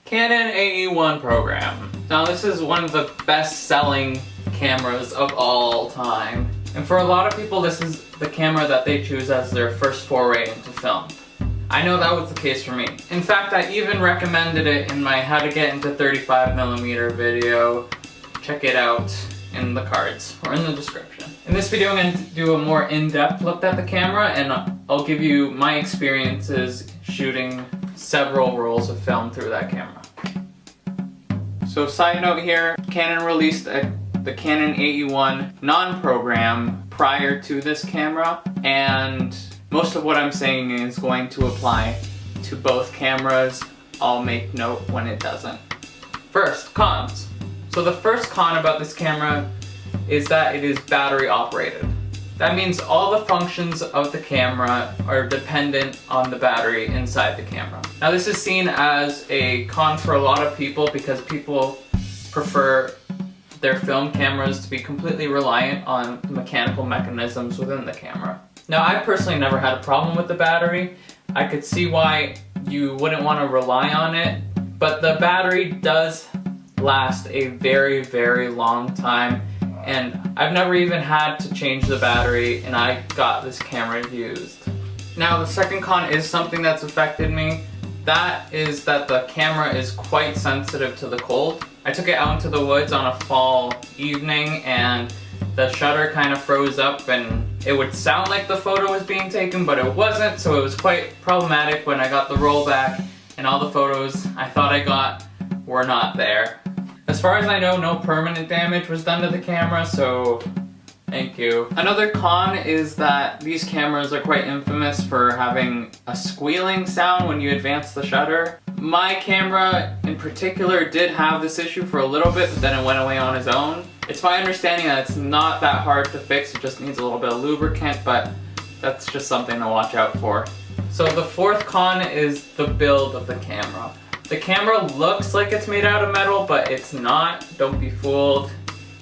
Canon AE-1 program. Now this is one of the best selling cameras of all time. And for a lot of people this is the camera that they choose as their first foray into film. I know that was the case for me. In fact, I even recommended it in my how to get into 35mm video. Check it out in the cards or in the description. In this video I'm going to do a more in-depth look at the camera and I'll give you my experiences shooting several rolls of film through that camera. So side note here, Canon released the Canon AE-1 non-program prior to this camera, and most of what I'm saying is going to apply to both cameras. I'll make note when it doesn't. First, cons. So the first con about this camera is that it is battery operated. That means all the functions of the camera are dependent on the battery inside the camera. Now this is seen as a con for a lot of people because people prefer their film cameras to be completely reliant on the mechanical mechanisms within the camera. Now I personally never had a problem with the battery. I could see why you wouldn't want to rely on it, but the battery does last a very, very long time. And I've never even had to change the battery and I got this camera used. Now the second con is something that's affected me. That is that the camera is quite sensitive to the cold. I took it out into the woods on a fall evening and the shutter kind of froze up and it would sound like the photo was being taken, but it wasn't, so it was quite problematic when I got the roll back and all the photos I thought I got were not there. As far as I know, no permanent damage was done to the camera, so thank you. Another con is that these cameras are quite infamous for having a squealing sound when you advance the shutter. My camera in particular did have this issue for a little bit, but then it went away on its own. It's my understanding that it's not that hard to fix, it just needs a little bit of lubricant, but that's just something to watch out for. So the fourth con is the build of the camera. The camera looks like it's made out of metal, but it's not. Don't be fooled.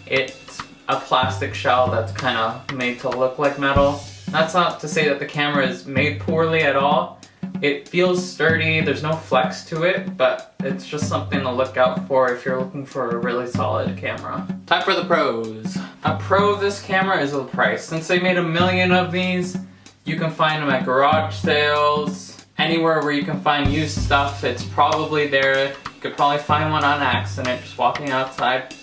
It's a plastic shell that's kind of made to look like metal. That's not to say that the camera is made poorly at all. It feels sturdy, there's no flex to it, but it's just something to look out for if you're looking for a really solid camera. Time for the pros. A pro of this camera is the price. Since they made 1 million of these, you can find them at garage sales. Anywhere where you can find used stuff, it's probably there. You could probably find one on accident just walking outside.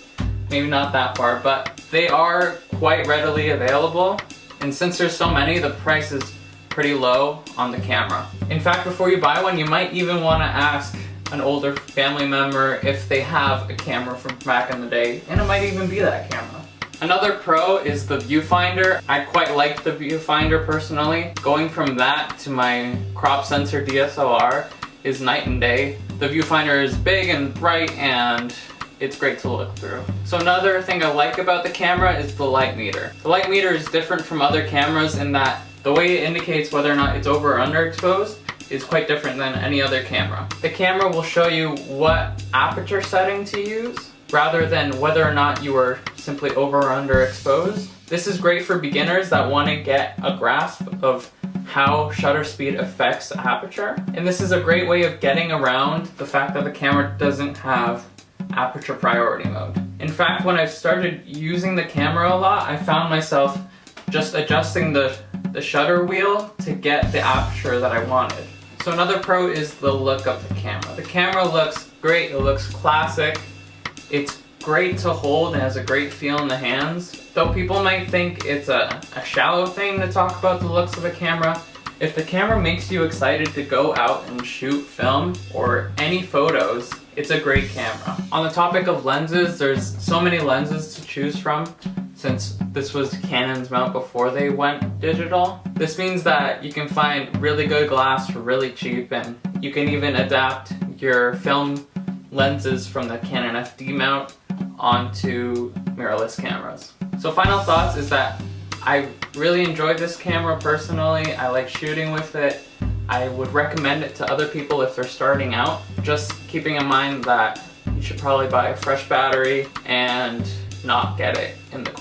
Maybe not that far, but they are quite readily available. And since there's so many, the price is pretty low on the camera. In fact, before you buy one, you might even want to ask an older family member if they have a camera from back in the day, and it might even be that camera. Another pro is the viewfinder. I quite like the viewfinder personally. Going from that to my crop sensor DSLR is night and day. The viewfinder is big and bright and it's great to look through. So another thing I like about the camera is the light meter. The light meter is different from other cameras in that the way it indicates whether or not it's over or underexposed is quite different than any other camera. The camera will show you what aperture setting to use, rather than whether or not you are simply over or underexposed. This is great for beginners that want to get a grasp of how shutter speed affects aperture. And this is a great way of getting around the fact that the camera doesn't have aperture priority mode. In fact, when I started using the camera a lot, I found myself just adjusting the shutter wheel to get the aperture that I wanted. So another pro is the look of the camera. The camera looks great, it looks classic. It's great to hold and has a great feel in the hands. Though people might think it's a shallow thing to talk about the looks of a camera, if the camera makes you excited to go out and shoot film or any photos, it's a great camera. On the topic of lenses, there's so many lenses to choose from since this was Canon's mount before they went digital. This means that you can find really good glass for really cheap, and you can even adapt your film lenses from the Canon FD mount onto mirrorless cameras. So final thoughts is that I really enjoyed this camera personally. I like shooting with it. I would recommend it to other people if they're starting out. Just keeping in mind that you should probably buy a fresh battery and not get it in the